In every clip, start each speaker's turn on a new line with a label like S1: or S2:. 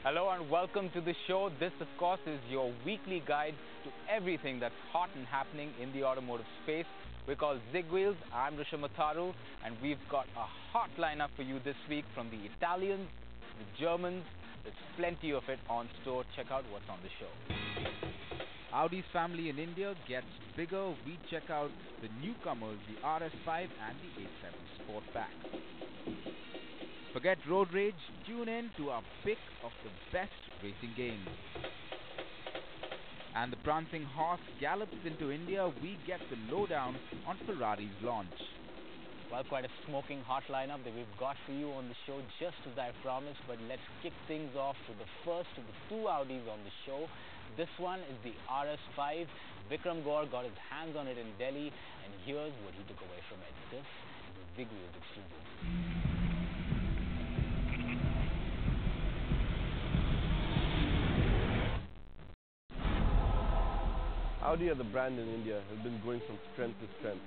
S1: Hello and welcome to the show. This, of course, is your weekly guide to everything that's hot and happening in the automotive space. We're called ZigWheels. I'm Risha Matharu, and we've got a hot lineup for you this week from the Italians, the Germans. There's plenty of it on store. Check out what's on the show. Audi's family in India gets bigger. We check out the newcomers, the RS5 and the A7 Sportback. Forget road rage, tune in to our pick of the best racing games. And the prancing horse gallops into India, we get the lowdown on Ferrari's launch. Well, quite a smoking hot lineup that we've got for you on the show, just as I promised. But let's kick things off with the first of the two Audis on the show. This one is the RS5. Vikram Gaur got his hands on it in Delhi, and here's what he took away from it. This is a ZigWheels exclusive.
S2: Audi as a brand in India has been going from strength to strength.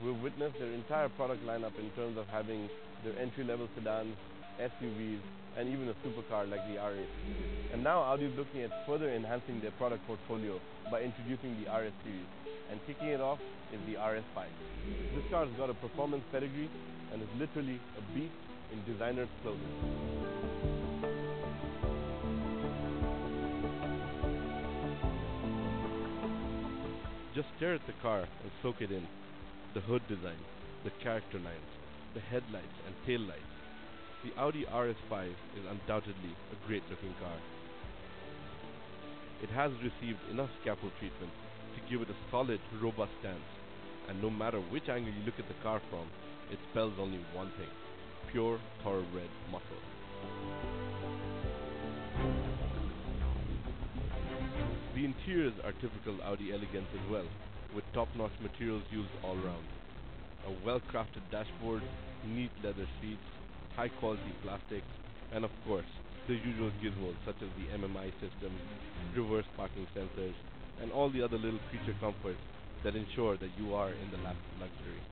S2: We've witnessed their entire product lineup in terms of having their entry-level sedans, SUVs, and even a supercar like the R8. And now Audi is looking at further enhancing their product portfolio by introducing the RS series. And kicking it off is the RS5. This car has got a performance pedigree and is literally a beast in designer's clothing. Just stare at the car and soak it in. The hood design, the character lines, the headlights and tail lights. The Audi RS5 is undoubtedly a great looking car. It has received enough scaffold treatment to give it a solid, robust stance. And no matter which angle you look at the car from, it spells only one thing: pure thoroughbred muscle. The interiors are typical Audi elegance as well, with top-notch materials used all around. A well-crafted dashboard, neat leather seats, high-quality plastics, and of course, the usual gizmos such as the MMI system, reverse parking sensors, and all the other little creature comforts that ensure that you are in the lap of luxury.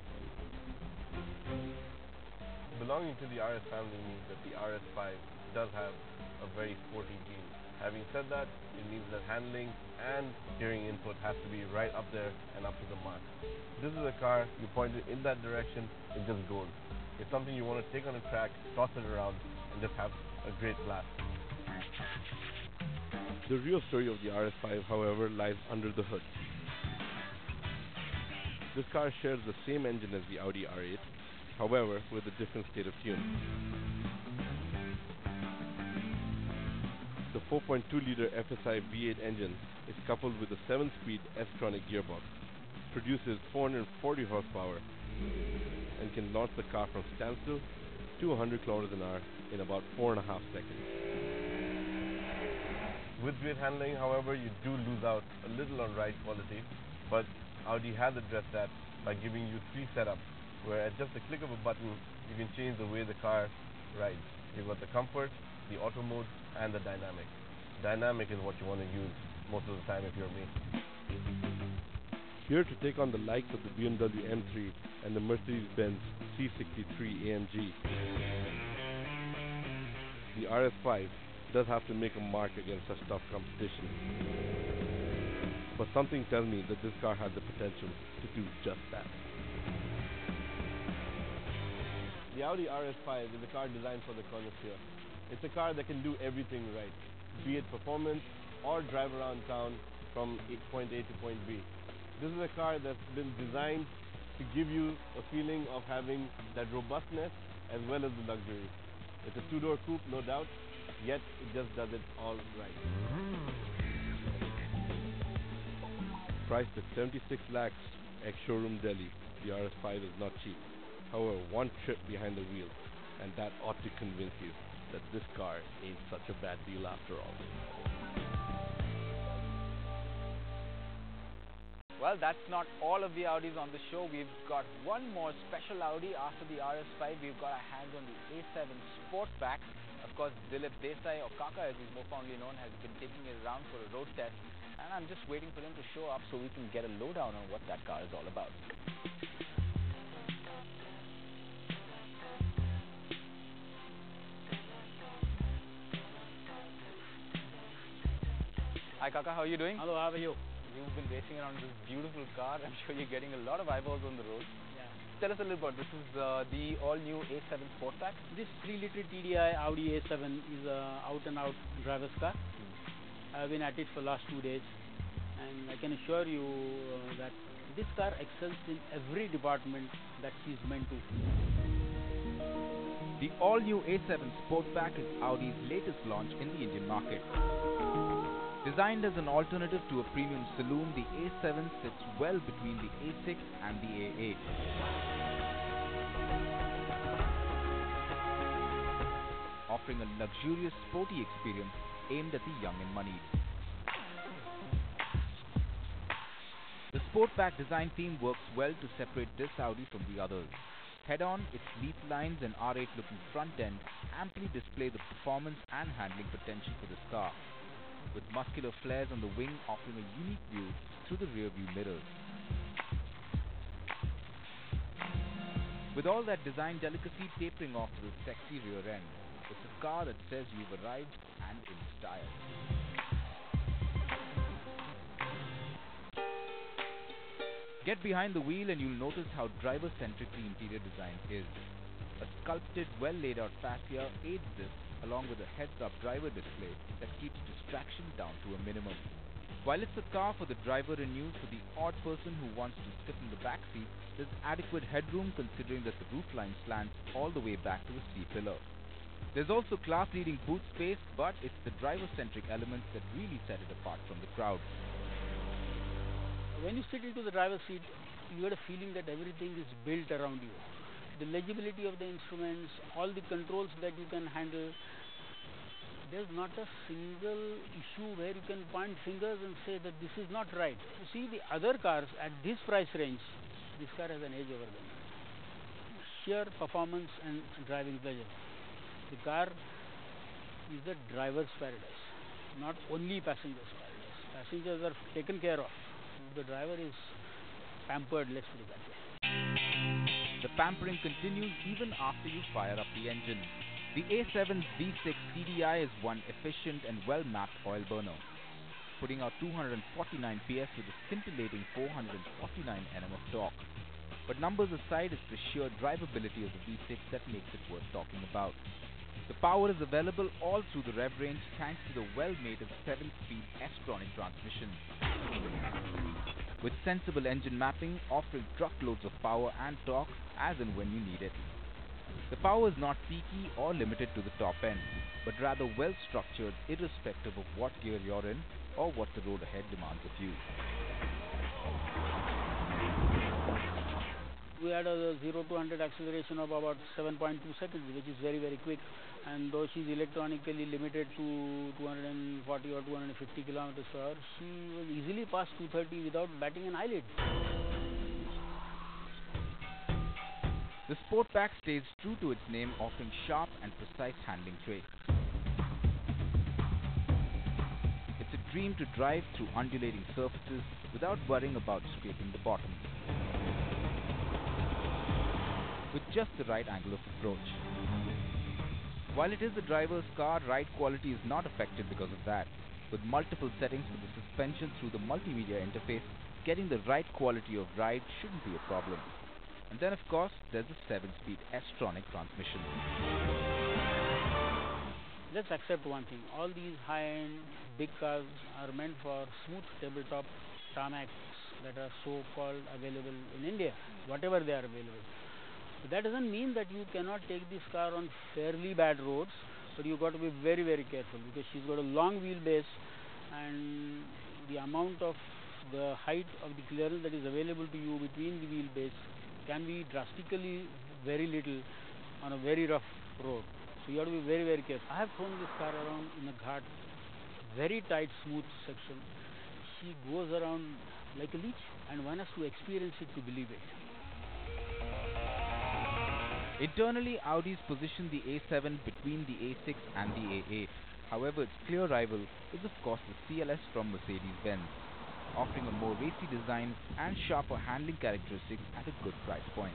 S2: Belonging to the RS family means that the RS5 does have a very sporty gene. Having said that, it means that handling and steering input has to be right up there and up to the mark. This is a car, you point it in that direction, it just goes. It's something you want to take on a track, toss it around, and just have a great blast. The real story of the RS5, however, lies under the hood. This car shares the same engine as the Audi R8, however, with a different state of tune. The 4.2-liter FSI V8 engine is coupled with a 7-speed S-tronic gearbox, produces 440 horsepower, and can launch the car from standstill to 100 km an hour in about 4.5 seconds. With great handling, however, you do lose out a little on ride quality, but Audi has addressed that by giving you 3 setups, where at just the click of a button, you can change the way the car rides. You've got the comfort, the auto mode, and the dynamic. Dynamic is what you want to use most of the time if you're me. Here to take on the likes of the BMW M3 and the Mercedes-Benz C63 AMG, the RS5 does have to make a mark against such tough competition. But something tells me that this car has the potential to do just that. The Audi RS5 is a car designed for the connoisseur. It's a car that can do everything right, be it performance or drive around town from point A to point B. This is a car that's been designed to give you a feeling of having that robustness as well as the luxury. It's a 2-door coupe, no doubt, yet it just does it all right. Priced at 76 lakhs ex-showroom Delhi, the RS5 is not cheap. However, one trip behind the wheel, and that ought to convince you that this car ain't such a bad deal after all.
S1: Well, that's not all of the Audis on the show. We've got one more special Audi after the RS5. We've got our hands on the A7 Sportback. Of course, Dilip Desai, or Kaka as he's more fondly known, has been taking it around for a road test. And I'm just waiting for him to show up so we can get a lowdown on what that car is all about. Hi Kaka, how are you doing?
S3: Hello, how are you?
S1: You've been racing around this beautiful car. I'm sure you're getting a lot of eyeballs on the road.
S3: Yeah.
S1: Tell us a little about this. Is the all-new A7 Sportback.
S3: This 3-liter TDI Audi A7 is a out-and-out driver's car. I've been at it for last 2 days, and I can assure you that this car excels in every department that she's meant to.
S1: The all-new A7 Sportback is Audi's latest launch in the Indian market. Designed as an alternative to a premium saloon, the A7 sits well between the A6 and the A8. Offering a luxurious sporty experience aimed at the young and moneyed. The Sportback design theme works well to separate this Audi from the others. Head-on, its leaf lines and R8 looking front end amply display the performance and handling potential for this car, with muscular flares on the wing offering a unique view through the rear view mirrors. With all that design delicacy tapering off to the sexy rear end, it's a car that says you've arrived and in style. Get behind the wheel and you'll notice how driver-centric the interior design is. A sculpted, well-laid-out fascia aids this, along with a heads-up driver display that keeps distraction down to a minimum. While it's a car for the driver in you, for the odd person who wants to sit in the back seat, there's adequate headroom considering that the roofline slants all the way back to the C-pillar. There's also class-leading boot space, but it's the driver-centric elements that really set it apart from the crowd.
S3: When you sit into the driver's seat, you get a feeling that everything is built around you. The legibility of the instruments, all the controls that you can handle. There's not a single issue where you can point fingers and say that this is not right. You see the other cars at this price range, this car has an edge over them. Sheer performance and driving pleasure. The car is the driver's paradise, not only passenger's paradise. Passengers are taken care of. The driver is pampered, let's put it that way.
S1: The pampering continues even after you fire up the engine. The A7's V6 TDI is one efficient and well-mapped oil burner, putting out 249 PS with a scintillating 449 Nm of torque. But numbers aside, it's the sheer drivability of the V6 that makes it worth talking about. The power is available all through the rev range thanks to the well-mated 7-speed S-tronic transmission. With sensible engine mapping, offering truckloads of power and torque as and when you need it. The power is not peaky or limited to the top end, but rather well-structured irrespective of what gear you're in or what the road ahead demands of you.
S3: We had a 0 to 100 acceleration of about 7.2 seconds, which is very, very quick. And though she's electronically limited to 240 or 250 kilometers per hour, she was easily past 230 without batting an eyelid.
S1: The Sportback stays true to its name, offering sharp and precise handling traits. It's a dream to drive through undulating surfaces without worrying about scraping the bottom, with just the right angle of approach. While it is the driver's car, ride quality is not affected because of that. With multiple settings for the suspension through the multimedia interface, getting the right quality of ride shouldn't be a problem. And then of course, there's the 7-speed S-tronic transmission.
S3: Let's accept one thing. All these high-end big cars are meant for smooth tabletop tarmacs that are so-called available in India, whatever they are available. That doesn't mean that you cannot take this car on fairly bad roads, but you've got to be very, very careful because she's got a long wheelbase and the amount of the height of the clearance that is available to you between the wheelbase can be drastically very little on a very rough road. So you have to be very, very careful. I have thrown this car around in a ghat, very tight, smooth section. She goes around like a leech, and one has to experience it to believe it.
S1: Internally, Audi's positioned the A7 between the A6 and the A8. However, its clear rival is of course the CLS from Mercedes-Benz, offering a more racy design and sharper handling characteristics at a good price point.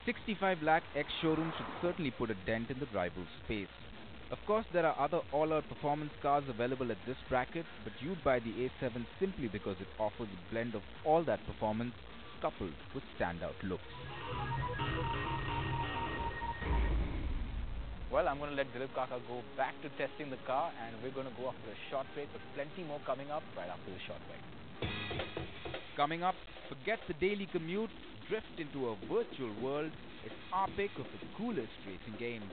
S1: 65 lakh ex-showroom should certainly put a dent in the rival's space. Of course, there are other all-out performance cars available at this bracket, but you'd buy the A7 simply because it offers a blend of all that performance coupled with standout looks. Well, I'm going to let Dilip Kaka go back to testing the car, and we're going to go after a short break, but plenty more coming up right after the short break. Coming up, forget the daily commute, drift into a virtual world. It's our pick of the coolest racing games.